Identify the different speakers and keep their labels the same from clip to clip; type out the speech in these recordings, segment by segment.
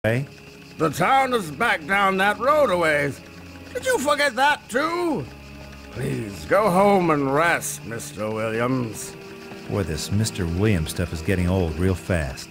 Speaker 1: Hey?
Speaker 2: The town is back down that road a ways. Did you forget that too? Please, go home and rest, Mr. Williams.
Speaker 1: Boy, this Mr. Williams stuff is getting old real fast.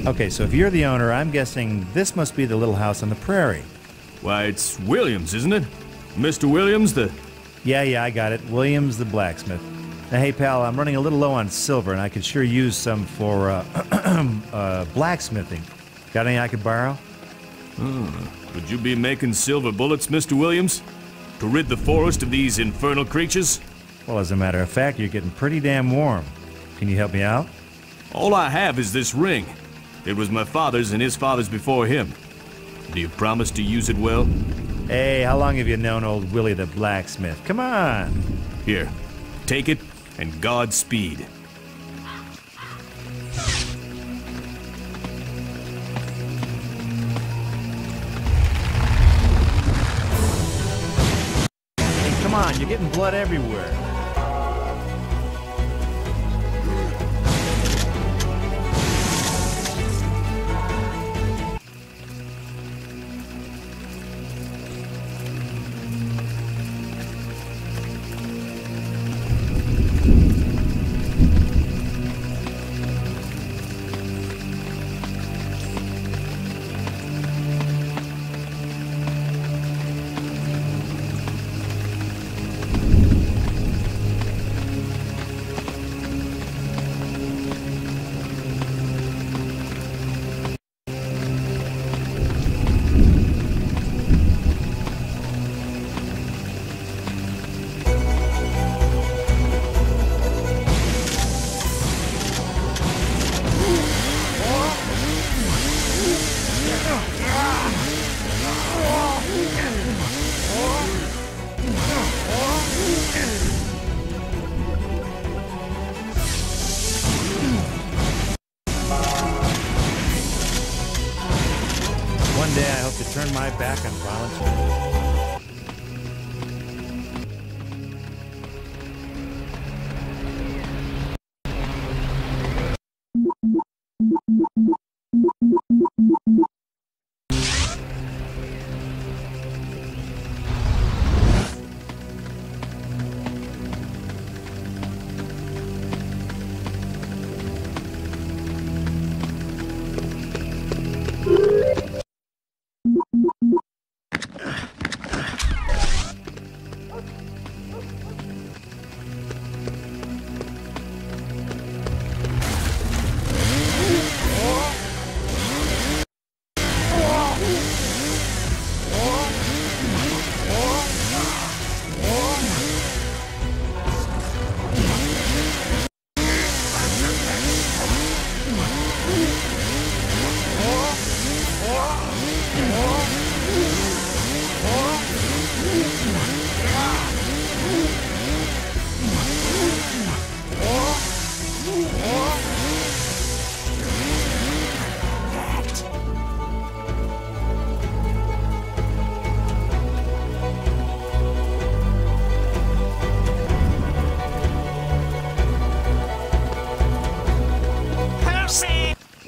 Speaker 1: Okay, so if you're the owner, I'm guessing this must be the little house on the prairie.
Speaker 3: Why, it's Williams, isn't it? Mr. Williams, the...
Speaker 1: Yeah, I got it. Williams the blacksmith. Now, hey, pal, I'm running a little low on silver, and I could sure use some for, blacksmithing. Got any I could borrow?
Speaker 3: Would you be making silver bullets, Mr. Williams? To rid the forest of these infernal creatures?
Speaker 1: Well, as a matter of fact, you're getting pretty damn warm. Can you help me out?
Speaker 3: All I have is this ring. It was my father's and his father's before him. Do you promise to use it well?
Speaker 1: Hey, how long have you known old Willie the blacksmith? Come on!
Speaker 3: Here, take it, and Godspeed.
Speaker 1: Hey, come on, you're getting blood everywhere. One day I hope to turn my back on violence.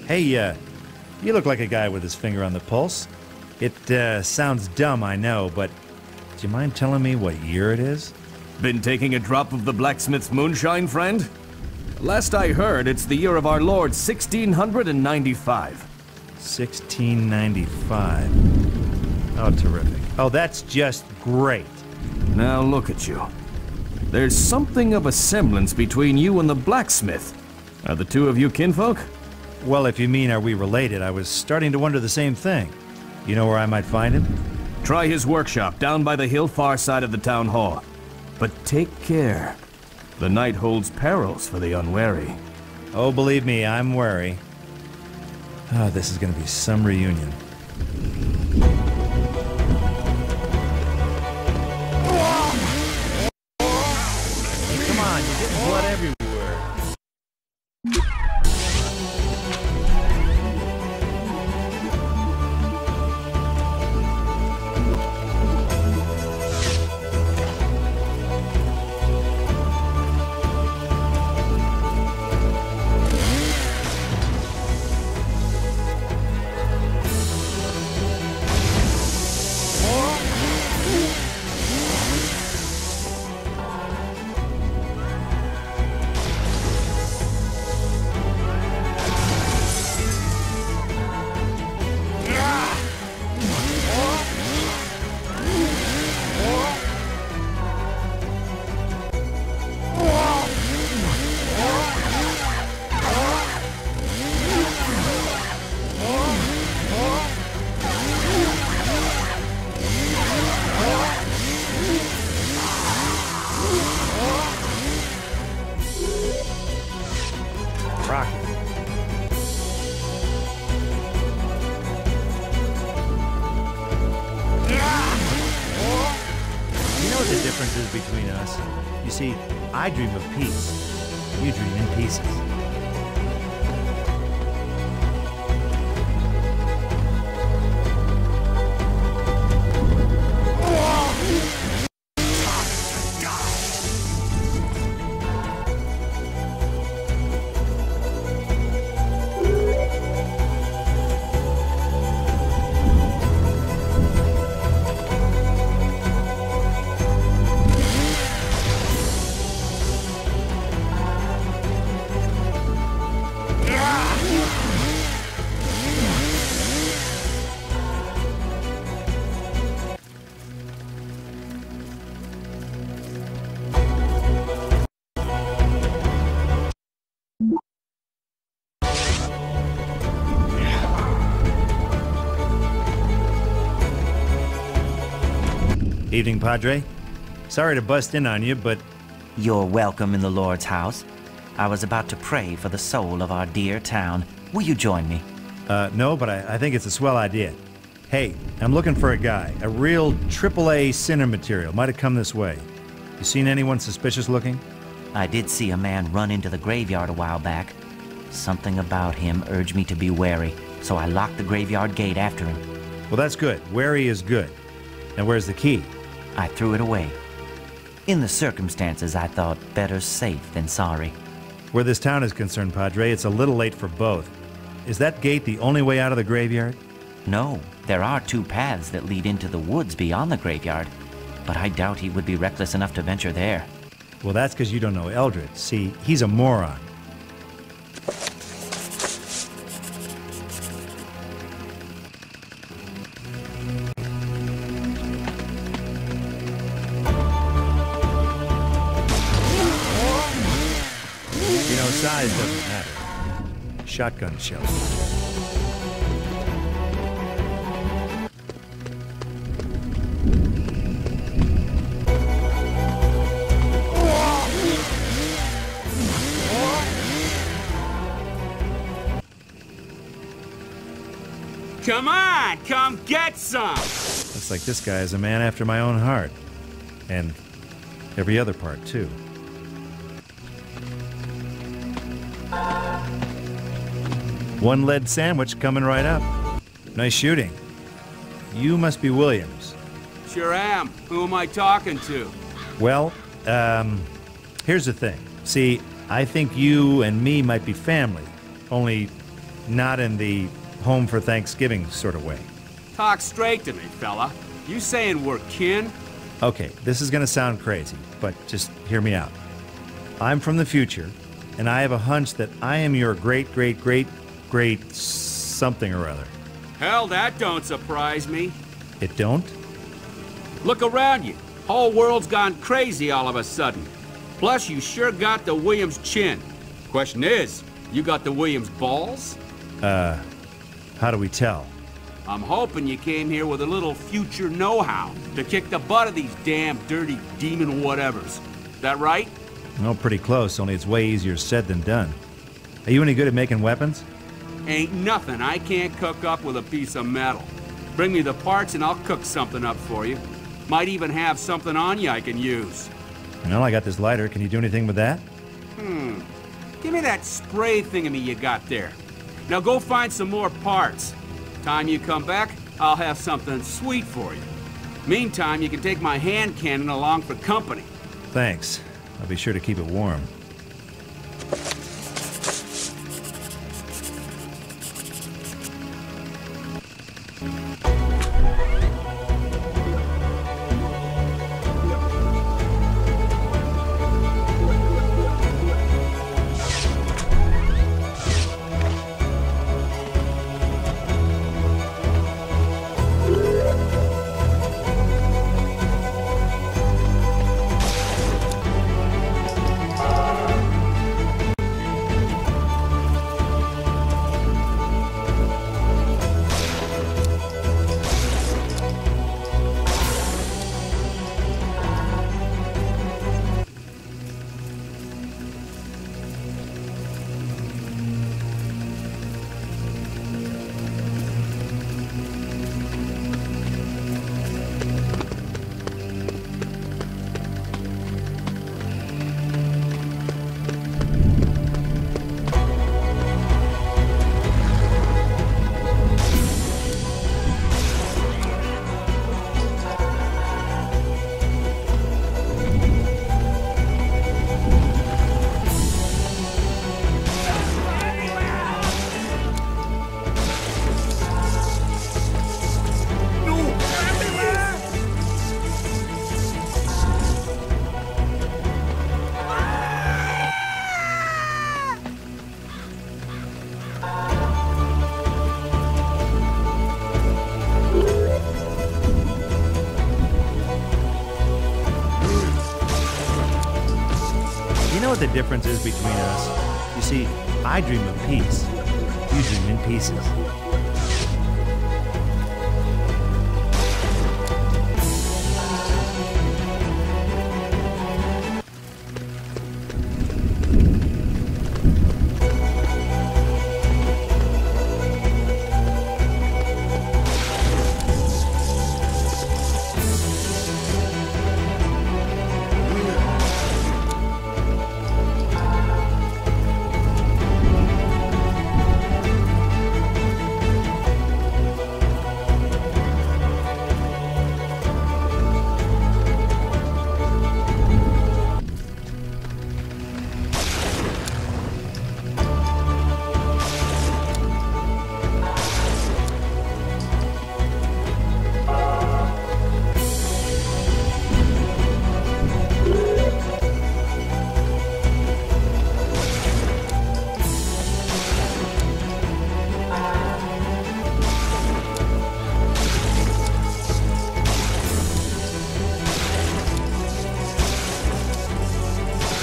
Speaker 1: Hey, you look like a guy with his finger on the pulse. It, sounds dumb, I know, but do you mind telling me what year it is?
Speaker 3: Been taking a drop of the blacksmith's moonshine, friend? Last I heard, it's the year of our Lord 1695.
Speaker 1: 1695. Oh, terrific. Oh, that's just great.
Speaker 3: Now look at you. There's something of a semblance between you and the blacksmith. Are the two of you kinfolk?
Speaker 1: Well, if you mean are we related, I was starting to wonder the same thing. You know where I might find him?
Speaker 3: Try his workshop down by the hill far side of the town hall. But take care. The night holds perils for the unwary.
Speaker 1: Oh, believe me, I'm wary. Oh, this is gonna be some reunion. Hey, come on, you're getting blood everywhere. Between us. You see, I dream of peace. You dream in pieces. Evening, Padre. Sorry to bust in on you, but...
Speaker 4: You're welcome in the Lord's house. I was about to pray for the soul of our dear town. Will you join me?
Speaker 1: No, but I think it's a swell idea. Hey, I'm looking for a guy. A real AAA sinner material. Might have come this way. You seen anyone suspicious looking?
Speaker 4: I did see a man run into the graveyard a while back. Something about him urged me to be wary, so I locked the graveyard gate after him.
Speaker 1: Well, that's good. Wary is good. And where's the key?
Speaker 4: I threw it away. In the circumstances, I thought better safe than sorry.
Speaker 1: Where this town is concerned, Padre, it's a little late for both. Is that gate the only way out of the graveyard?
Speaker 4: No, there are two paths that lead into the woods beyond the graveyard, but I doubt he would be reckless enough to venture there.
Speaker 1: Well, that's because you don't know Eldred. See, he's a moron. Size doesn't matter. Shotgun shells.
Speaker 5: Come on, come get some!
Speaker 1: Looks like this guy is a man after my own heart. And every other part, too. One lead sandwich coming right up. Nice shooting. You must be Williams.
Speaker 5: Sure am. Who am I talking to?
Speaker 1: Well, here's the thing. See, I think you and me might be family, only not in the home for Thanksgiving sort of way.
Speaker 5: Talk straight to me, fella. You saying we're kin?
Speaker 1: Okay, this is gonna sound crazy, but just hear me out. I'm from the future, and I have a hunch that I am your great something or other.
Speaker 5: Hell, that don't surprise me.
Speaker 1: It don't?
Speaker 5: Look around you. Whole world's gone crazy all of a sudden. Plus, you sure got the Williams chin. Question is, you got the Williams balls?
Speaker 1: How do we tell?
Speaker 5: I'm hoping you came here with a little future know-how to kick the butt of these damn dirty demon whatevers. That right?
Speaker 1: No, pretty close, only it's way easier said than done. Are you any good at making weapons?
Speaker 5: Ain't nothing I can't cook up with a piece of metal. Bring me the parts and I'll cook something up for you. Might even have something on you I can use.
Speaker 1: Well, I got this lighter. Can you do anything with that?
Speaker 5: Give me that spray thingammy you got there. Now go find some more parts. Time you come back, I'll have something sweet for you. Meantime, you can take my hand cannon along for company.
Speaker 1: Thanks. I'll be sure to keep it warm. You know what the difference is between us? You see, I dream of peace. You dream in pieces.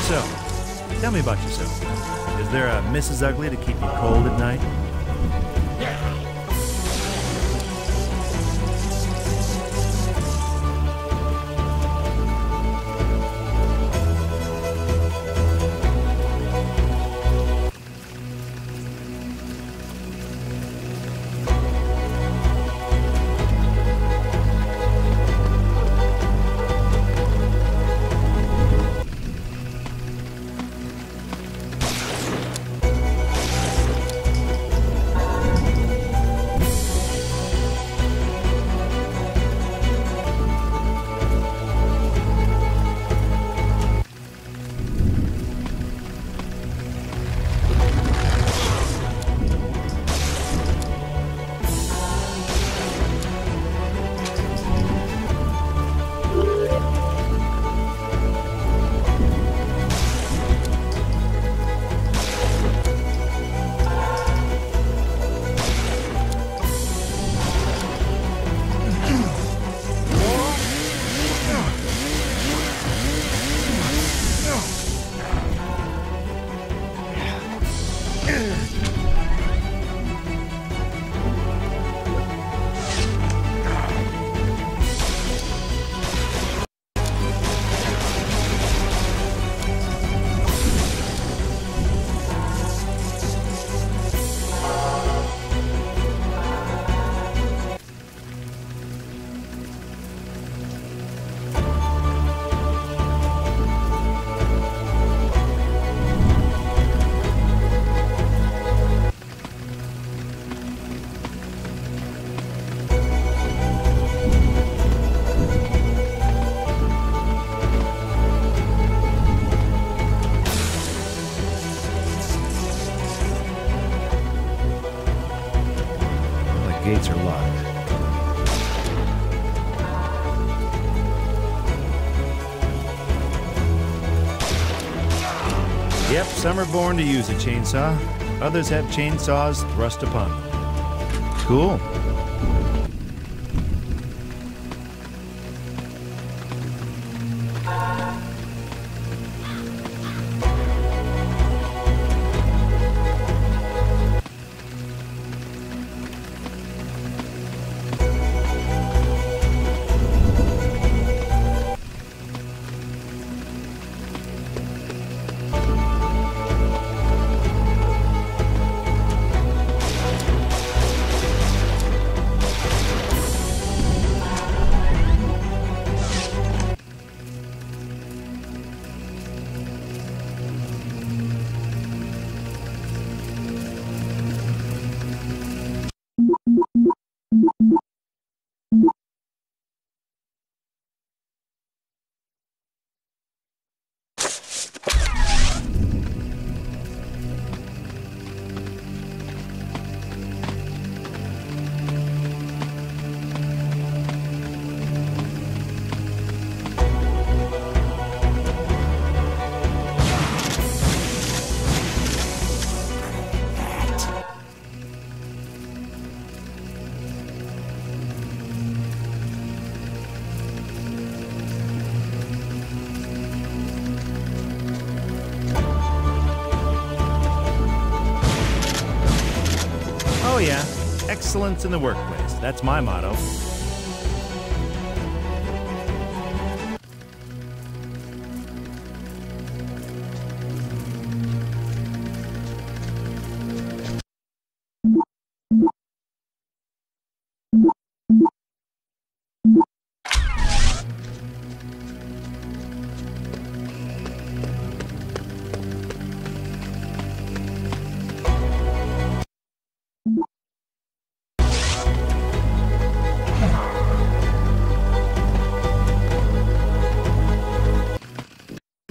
Speaker 1: So, tell me about yourself. Is there a Mrs. Ugly to keep you cold at night? gates are locked. Yep, some are born to use a chainsaw. Others have chainsaws thrust upon them. Cool. Oh yeah, excellence in the workplace. That's my motto.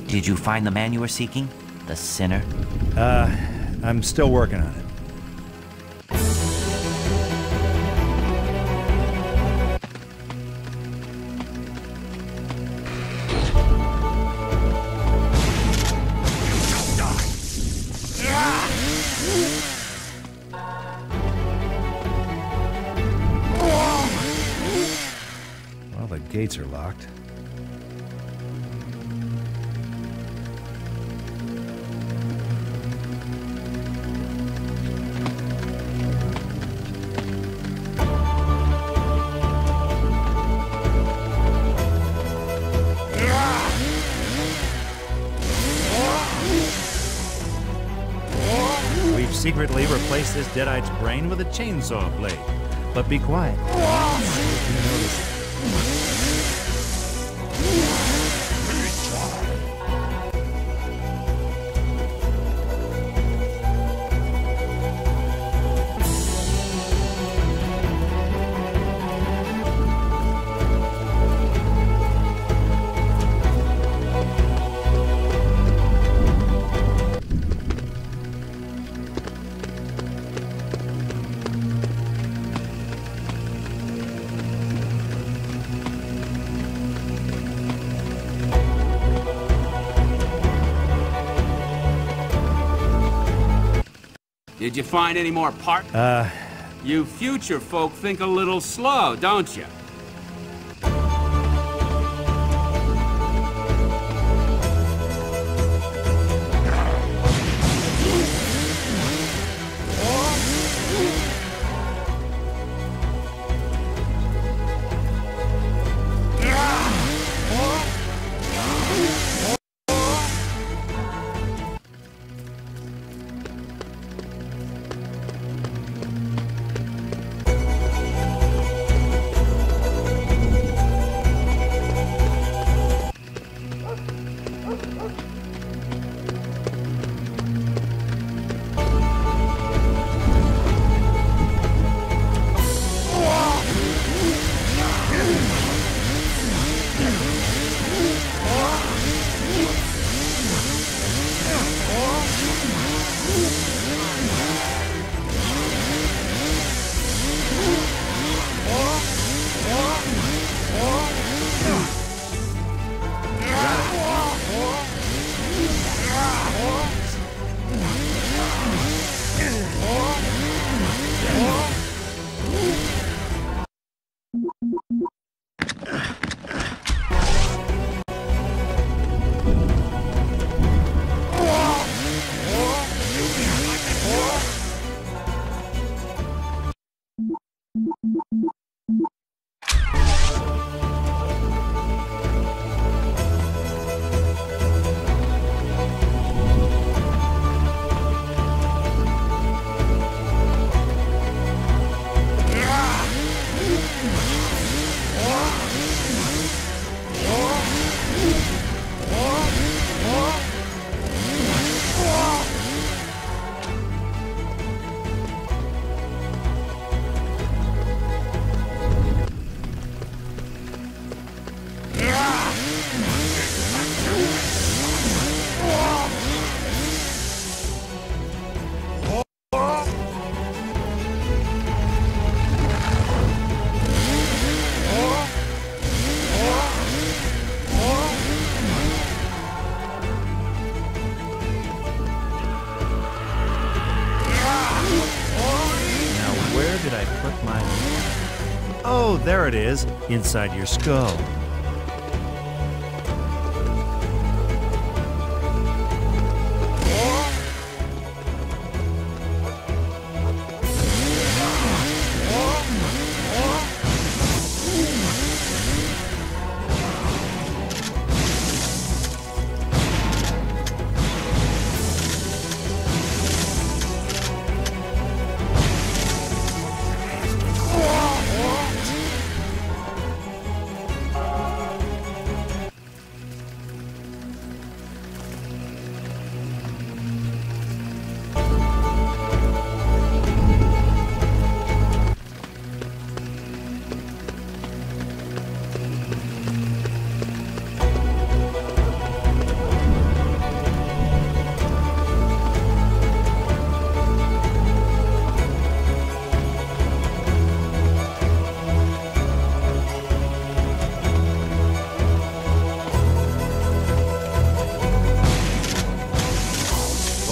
Speaker 4: Did you find the man you were seeking? The sinner?
Speaker 1: I'm still working on it. Well, the gates are locked. Secretly replace this deadeite's brain with a chainsaw blade. But be quiet. You notice it.
Speaker 5: Did you find any more parts?
Speaker 2: You future folk think a little slow, don't you?
Speaker 1: Oh, there it is, inside your skull.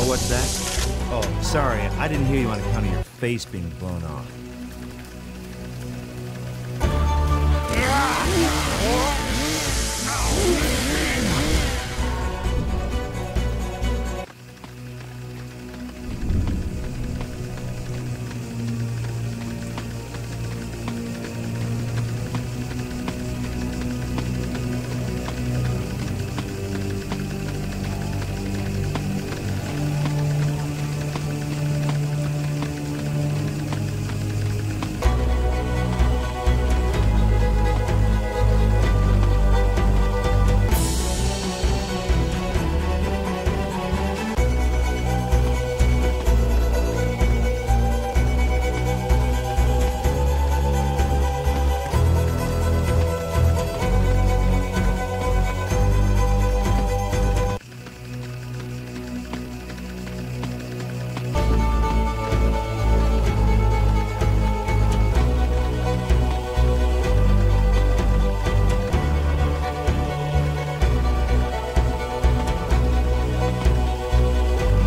Speaker 1: What's that? Oh, sorry, I didn't hear you on account of your face being blown off.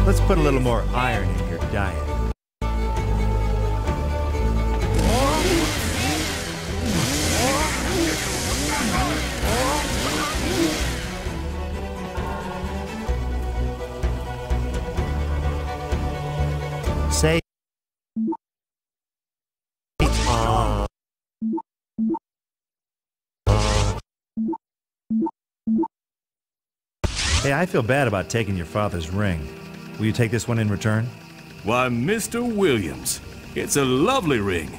Speaker 1: Let's put a little more iron in your diet. Say Hey, I feel bad about taking your father's ring. Will you take this one in return?
Speaker 3: Why, Mr. Williams, it's a lovely ring.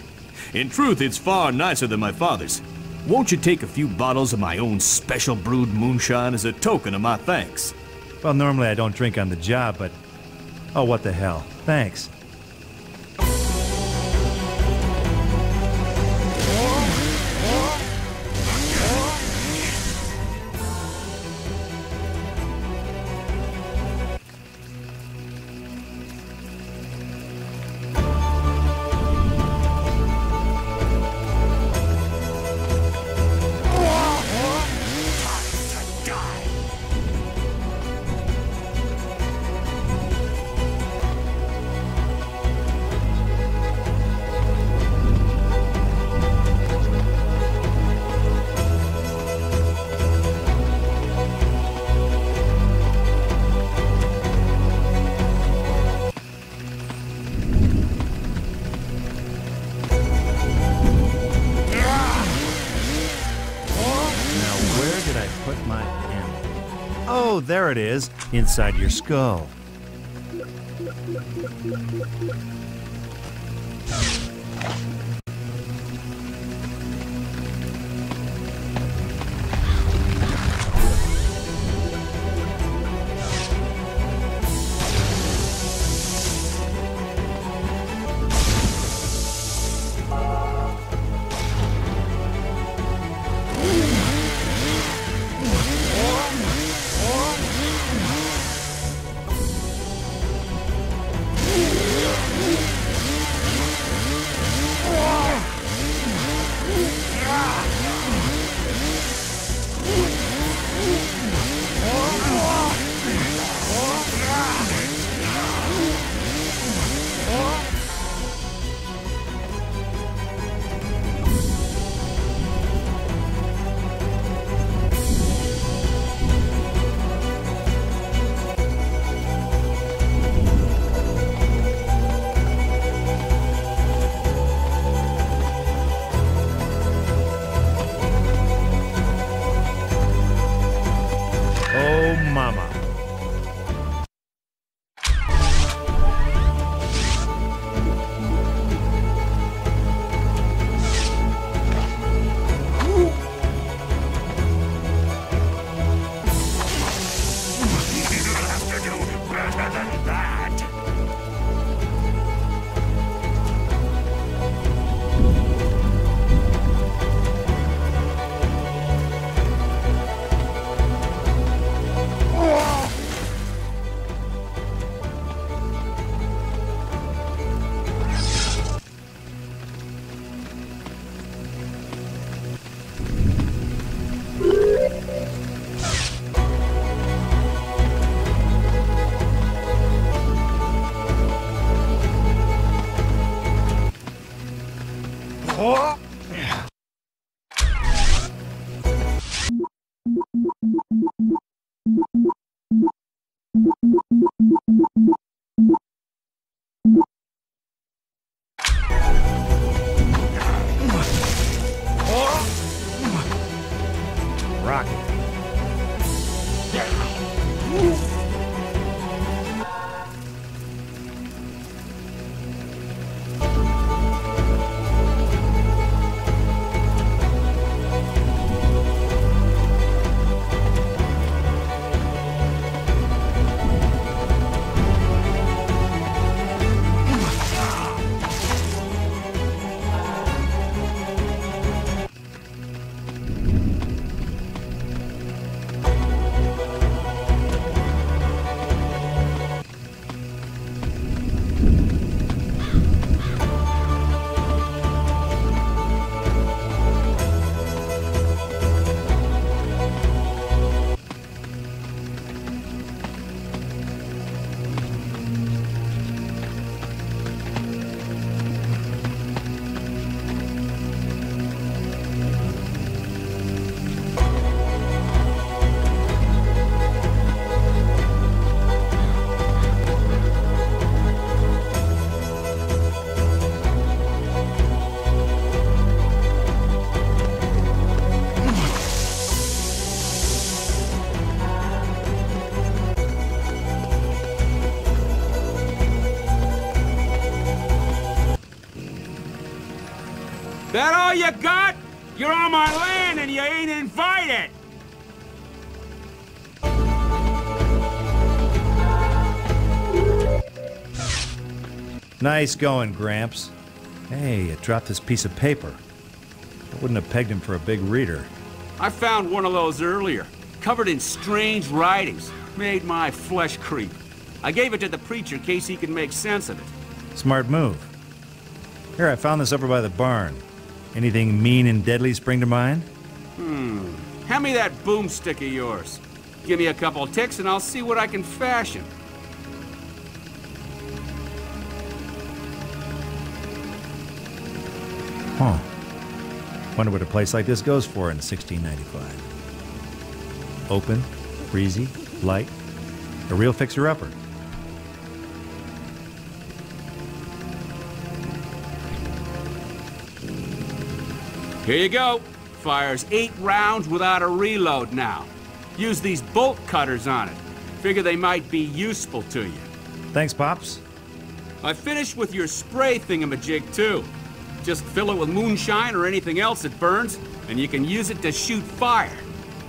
Speaker 3: In truth, it's far nicer than my father's. Won't you take a few bottles of my own special brewed moonshine as a token of my thanks?
Speaker 1: Well, normally I don't drink on the job, but... Oh, what the hell. Thanks. Oh, there it is, inside your skull. Rocket.
Speaker 5: That all you got? You're on my land and you ain't invited!
Speaker 1: Nice going, Gramps. Hey, it dropped this piece of paper. I wouldn't have pegged him for a big reader.
Speaker 5: I found one of those earlier, covered in strange writings. Made my flesh creep. I gave it to the preacher in case he could make sense of it.
Speaker 1: Smart move. Here, I found this over by the barn. Anything mean and deadly spring to mind?
Speaker 5: Hand me that boomstick of yours. Give me a couple ticks and I'll see what I can fashion.
Speaker 1: Huh. Wonder what a place like this goes for in 1695. Open, breezy, light. A real fixer-upper.
Speaker 5: Here you go. Fires 8 rounds without a reload now. Use these bolt cutters on it. Figure they might be useful to you.
Speaker 1: Thanks, Pops.
Speaker 5: I finished with your spray thingamajig, too. Just fill it with moonshine or anything else that burns, and you can use it to shoot fire.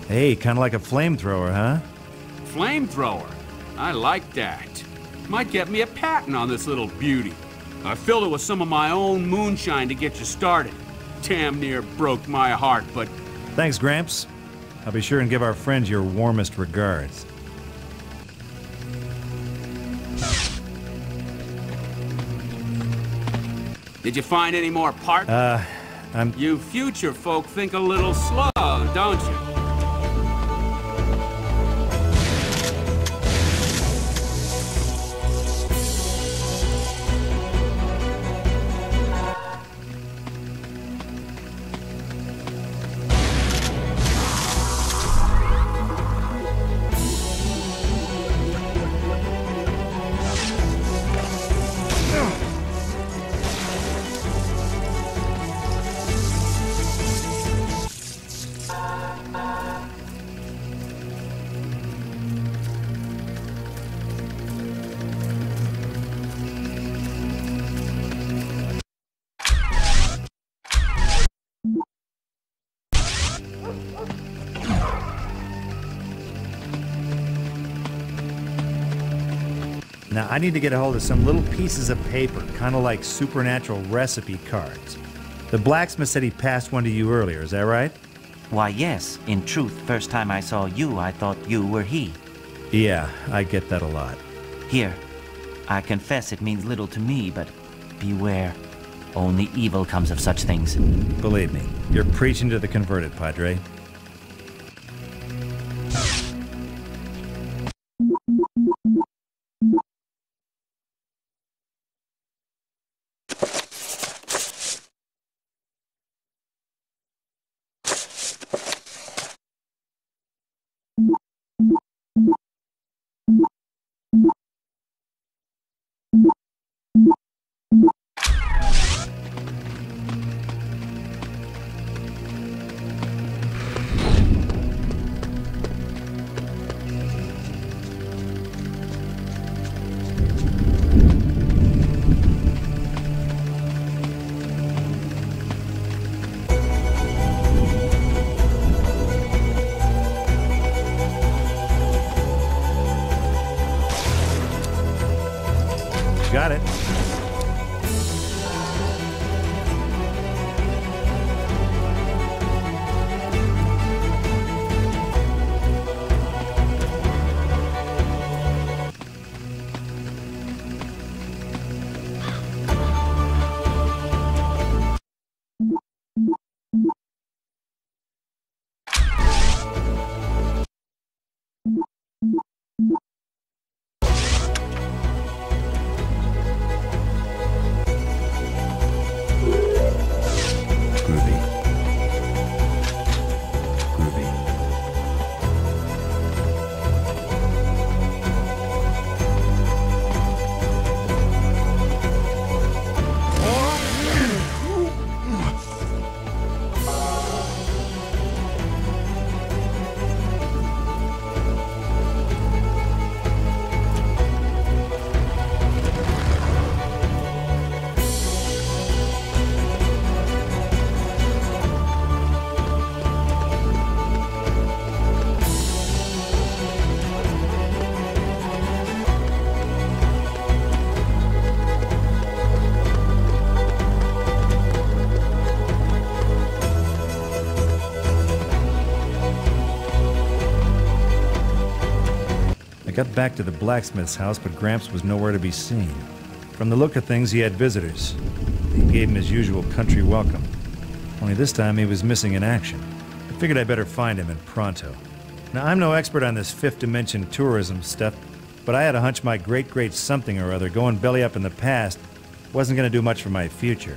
Speaker 1: Hey, kind of like a flamethrower, huh?
Speaker 5: Flamethrower? I like that. Might get me a patent on this little beauty. I filled it with some of my own moonshine to get you started. Damn near broke my heart, but...
Speaker 1: Thanks, Gramps. I'll be sure and give our friends your warmest regards.
Speaker 5: Did you find any more parts? You future folk think a little slow, don't you?
Speaker 1: Now, I need to get a hold of some little pieces of paper, kind of like supernatural recipe cards. The blacksmith said he passed one to you earlier, is that right?
Speaker 4: Why, yes. In truth, first time I saw you, I thought you were he.
Speaker 1: Yeah, I get that a lot.
Speaker 4: Here, I confess it means little to me, but beware. Only evil comes of such things.
Speaker 1: Believe me, you're preaching to the converted, Padre. got back to the blacksmith's house, but Gramps was nowhere to be seen. From the look of things, he had visitors. He gave him his usual country welcome. Only this time he was missing in action. I figured I'd better find him, and pronto. Now, I'm no expert on this fifth dimension tourism stuff, but I had a hunch my great something or other going belly up in the past wasn't going to do much for my future.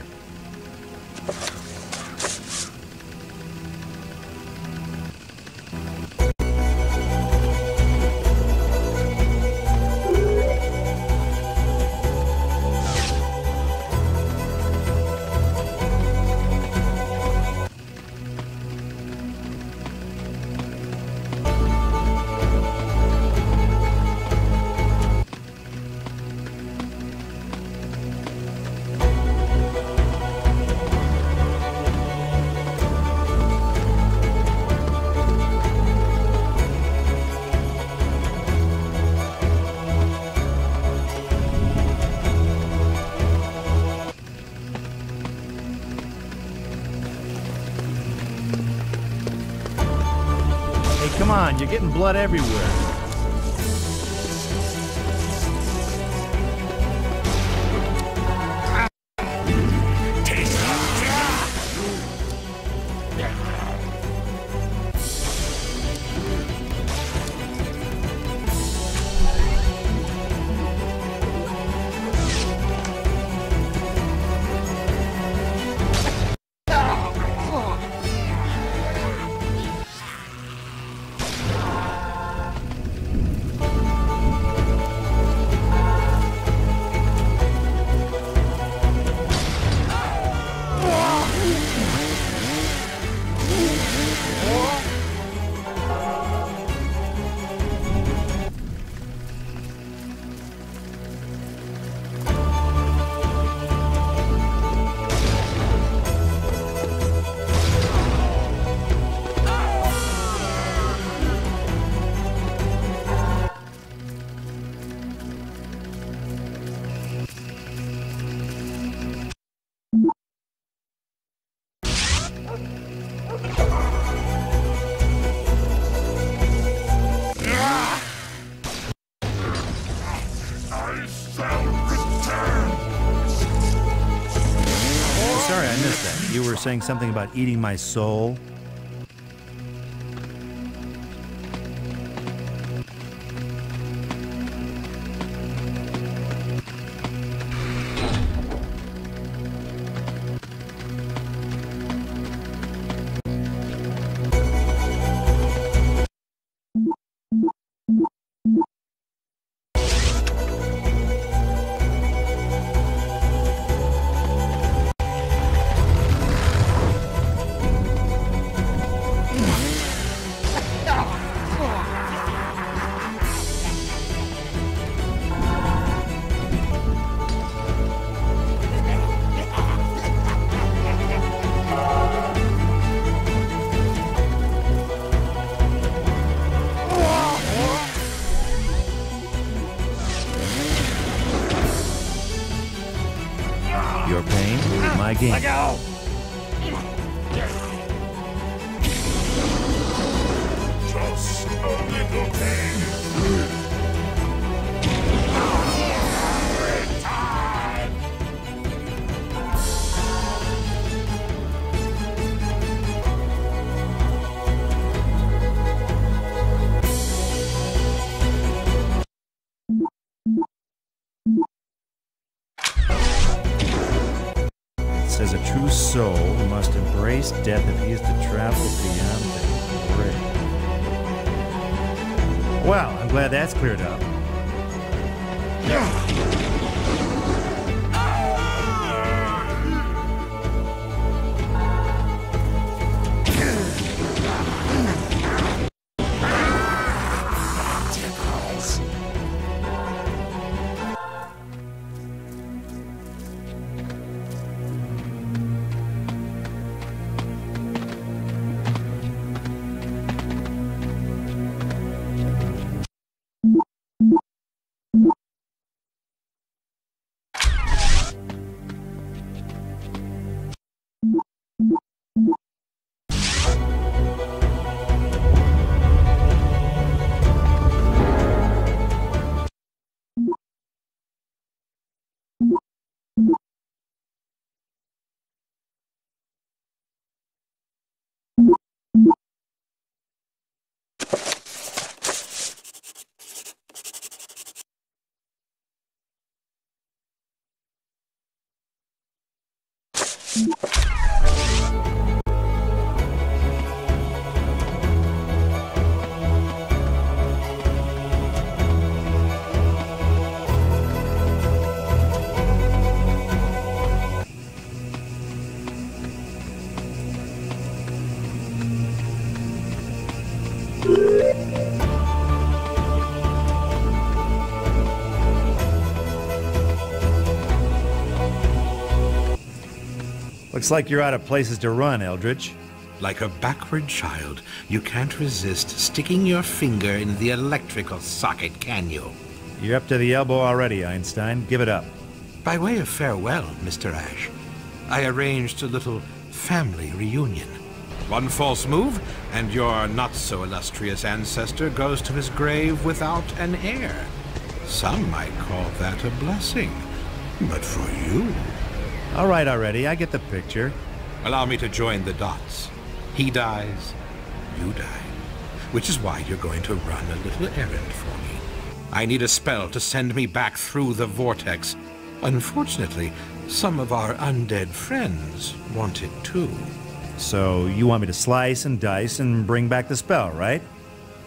Speaker 1: Come on, you're getting blood everywhere. Sorry, I missed that. You were saying something about eating my soul? Your pain is my game.
Speaker 2: Let go! Just a little pain.
Speaker 1: Says a true soul must embrace death if he is to travel beyond the grave. Well, I'm glad that's cleared up. Looks like you're out of places to run, Eldridge.
Speaker 6: Like a backward child, you can't resist sticking your finger in the electrical socket, can you?
Speaker 1: You're up to the elbow already, Einstein. Give it up.
Speaker 6: By way of farewell, Mr. Ash, I arranged a little family reunion. One false move, and your not-so-illustrious ancestor goes to his grave without an heir. Some might call that a blessing, but for you...
Speaker 1: All right already, I get the picture.
Speaker 6: Allow me to join the dots. He dies, you die. Which is why you're going to run a little errand for me. I need a spell to send me back through the vortex. Unfortunately, some of our undead friends want it too.
Speaker 1: So you want me to slice and dice and bring back the spell, right?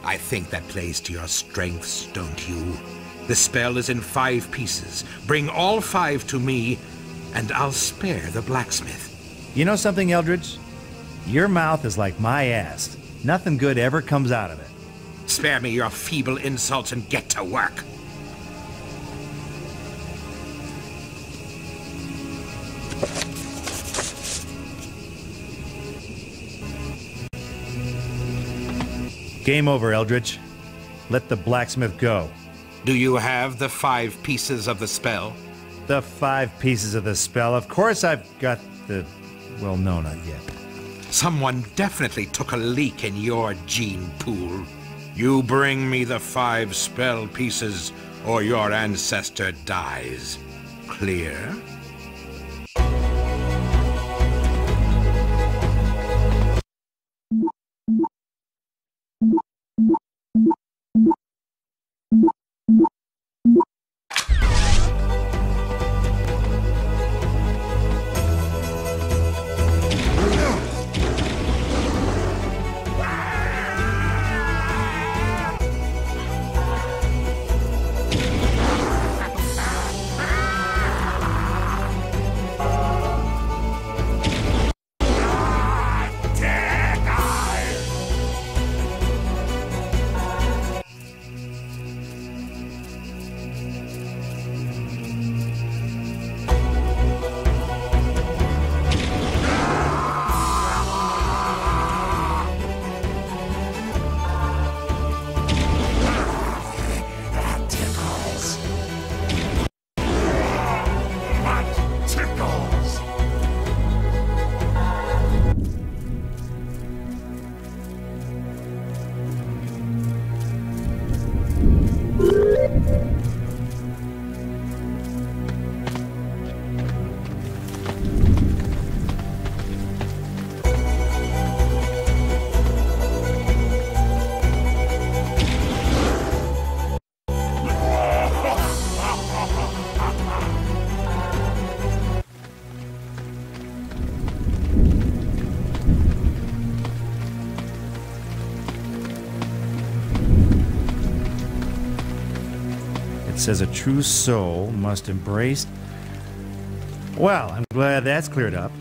Speaker 6: I think that plays to your strengths, don't you? The spell is in 5 pieces. Bring all 5 to me, and I'll spare the blacksmith.
Speaker 1: You know something, Eldridge? Your mouth is like my ass. Nothing good ever comes out of it.
Speaker 6: Spare me your feeble insults and get to work.
Speaker 1: Game over, Eldridge. Let the blacksmith go.
Speaker 6: Do you have the 5 pieces of the spell?
Speaker 1: The 5 pieces of the spell. Of course I've got the... well, no, not yet.
Speaker 6: Someone definitely took a leak in your gene pool. You bring me the 5 spell pieces, or your ancestor dies. Clear?
Speaker 1: It says a true soul must embrace... Well, I'm glad that's cleared up.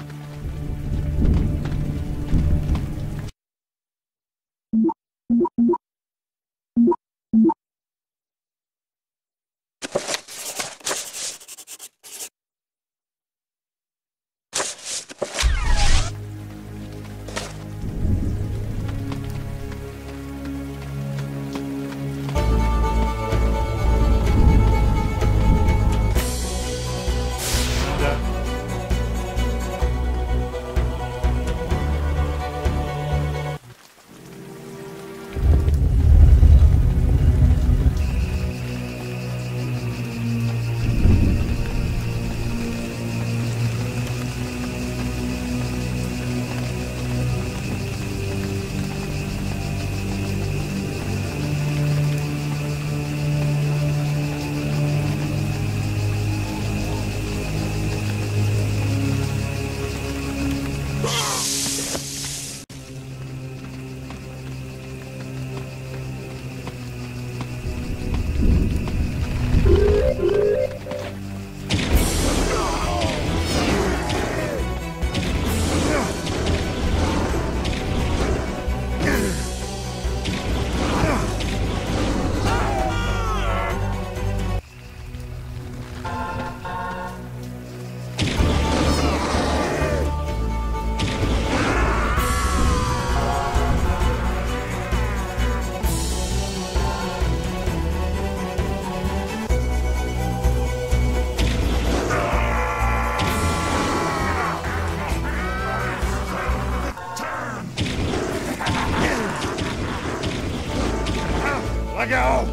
Speaker 2: gotta go!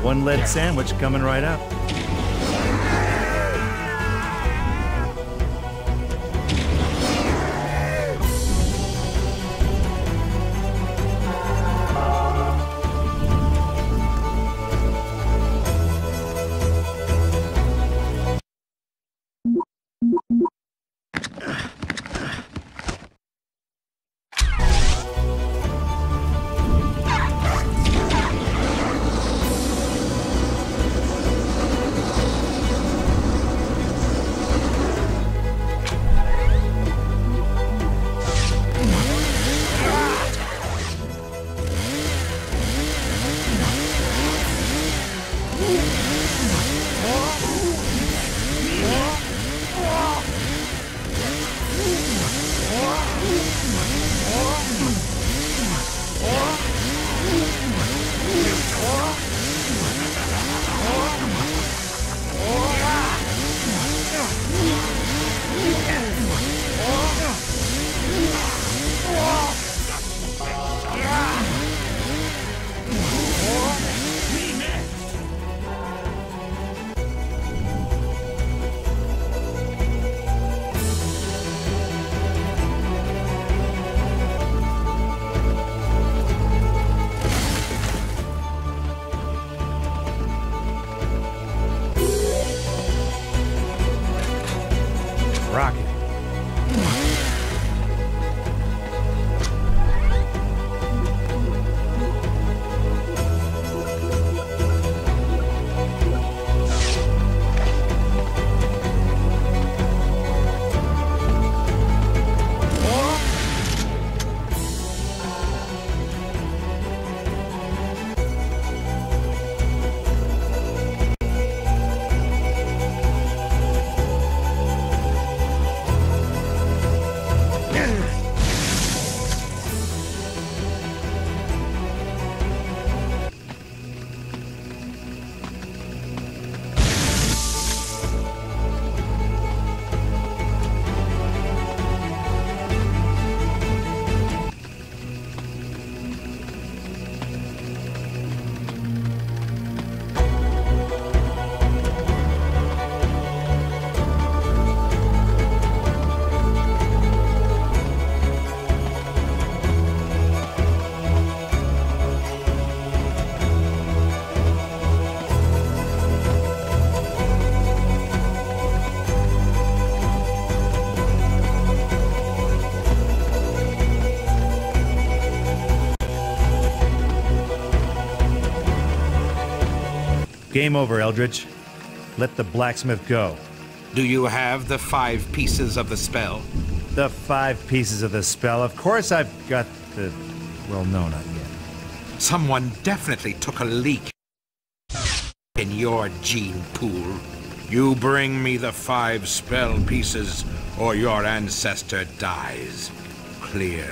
Speaker 1: One lead sandwich coming right up. Rocket. Game over, Eldritch. Let the blacksmith go.
Speaker 6: Do you have the 5 pieces of the spell?
Speaker 1: The 5 pieces of the spell. Of course I've got the... Well, no, not yet.
Speaker 6: Someone definitely took a leak in your gene pool. You bring me the 5 spell pieces, or your ancestor dies. Clear?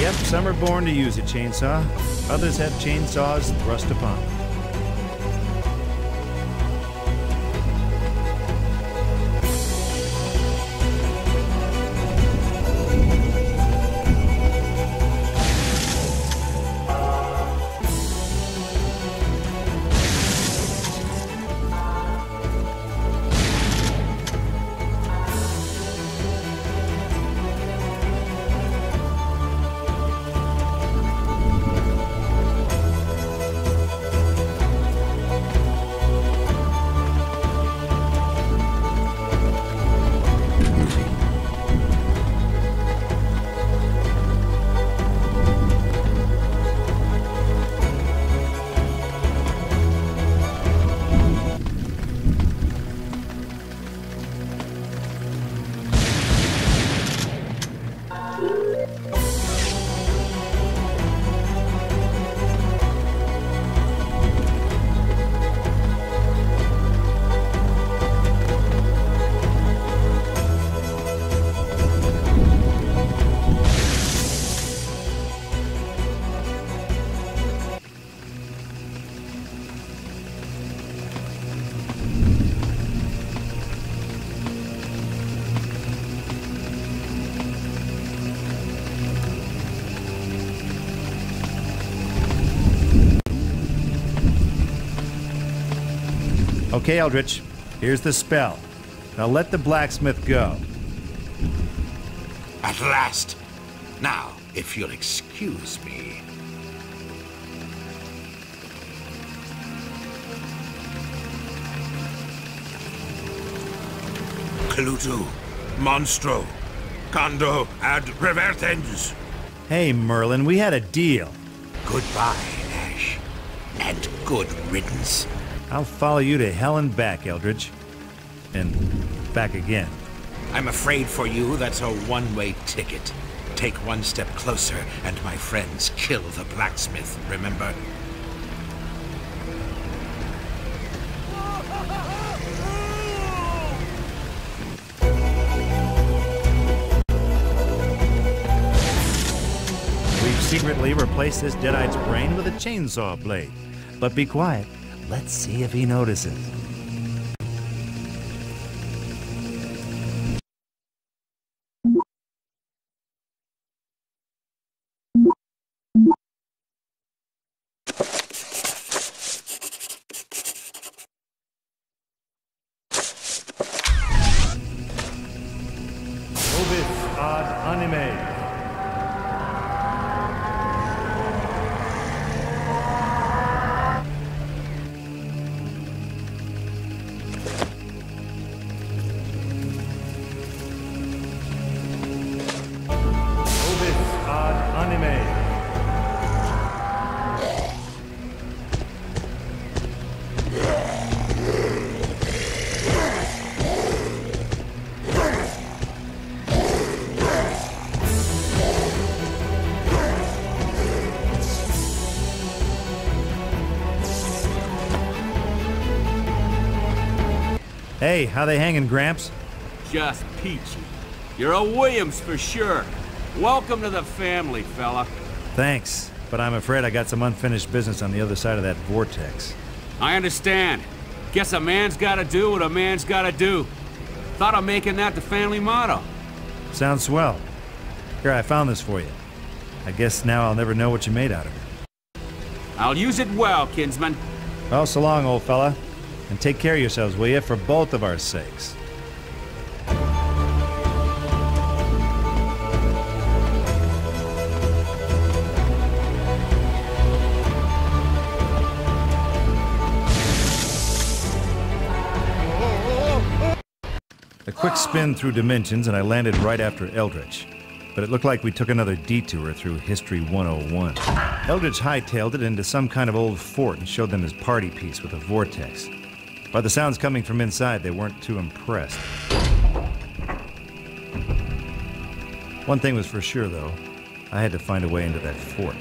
Speaker 1: Yep, some are born to use a chainsaw. Others have chainsaws thrust upon them. Okay, Eldritch, here's the spell. Now let the blacksmith go.
Speaker 6: At last. Now, if you'll excuse me. Clutu, monstro, condo ad revertens.
Speaker 1: Hey, Merlin, we had a deal.
Speaker 6: Goodbye, Ash. And good riddance.
Speaker 1: I'll follow you to hell and back, Eldritch. And back again.
Speaker 6: I'm afraid for you that's a one-way ticket. Take one step closer, and my friends kill the blacksmith, remember?
Speaker 1: We've secretly replaced this deadeite's brain with a chainsaw blade. But be quiet. Let's see if he notices. Obis ad anime. Hey, how they hanging, Gramps?
Speaker 5: Just peachy. You're a Williams for sure. Welcome to the family, fella.
Speaker 1: Thanks, but I'm afraid I got some unfinished business on the other side of that vortex.
Speaker 5: I understand. Guess a man's gotta do what a man's gotta do. Thought of making that the family motto.
Speaker 1: Sounds swell. Here, I found this for you. I guess now I'll never know what you made out of it.
Speaker 5: I'll use it well, kinsman.
Speaker 1: Well, so long, old fella. And take care of yourselves, will you, for both of our sakes. A quick spin through dimensions and I landed right after Eldritch. But it looked like we took another detour through History 101. Eldritch hightailed it into some kind of old fort and showed them his party piece with a vortex. By the sounds coming from inside, they weren't too impressed. One thing was for sure, though. I had to find a way into that fort.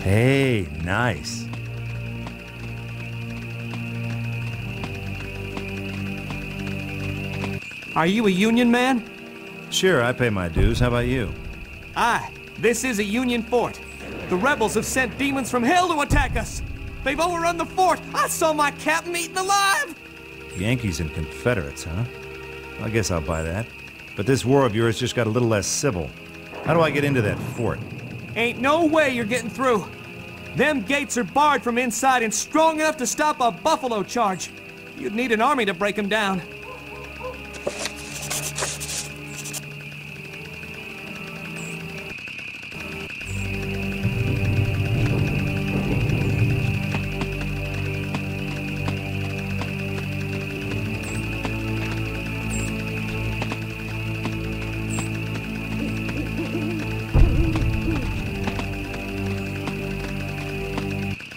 Speaker 1: Hey, nice.
Speaker 7: Are you a Union man?
Speaker 1: Sure, I pay my dues. How about you?
Speaker 7: Aye, this is a Union fort. The rebels have sent demons from hell to attack us. They've overrun the fort. I saw my captain eaten alive.
Speaker 1: Yankees and Confederates, huh? I guess I'll buy that. But this war of yours just got a little less civil. How do I get into that fort?
Speaker 7: Ain't no way you're getting through. Them gates are barred from inside and strong enough to stop a buffalo charge. You'd need an army to break them down.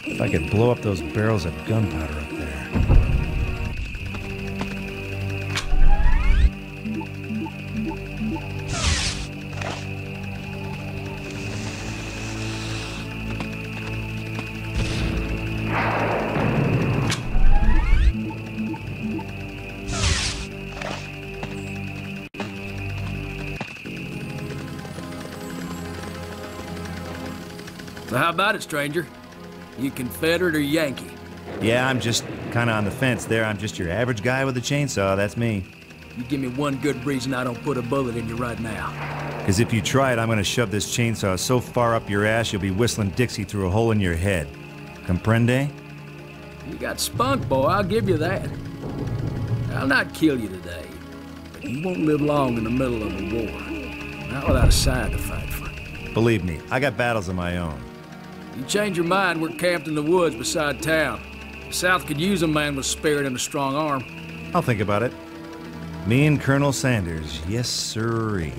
Speaker 1: If I could blow up those barrels of gunpowder up there.
Speaker 8: So how about it, stranger? You Confederate or Yankee?
Speaker 1: Yeah, I'm just kind of on the fence there. I'm just your average guy with a chainsaw, that's me.
Speaker 8: You give me one good reason I don't put a bullet in you right now.
Speaker 1: Because if you try it, I'm going to shove this chainsaw so far up your ass you'll be whistling Dixie through a hole in your head. Comprende?
Speaker 8: You got spunk, boy, I'll give you that. I'll not kill you today, but you won't live long in the middle of a war. Not without a side to fight for.
Speaker 1: Believe me, I got battles of my own.
Speaker 8: You change your mind, we're camped in the woods beside town. The South could use a man with spirit and a strong arm.
Speaker 1: I'll think about it. Me and Colonel Sanders, yes sirree.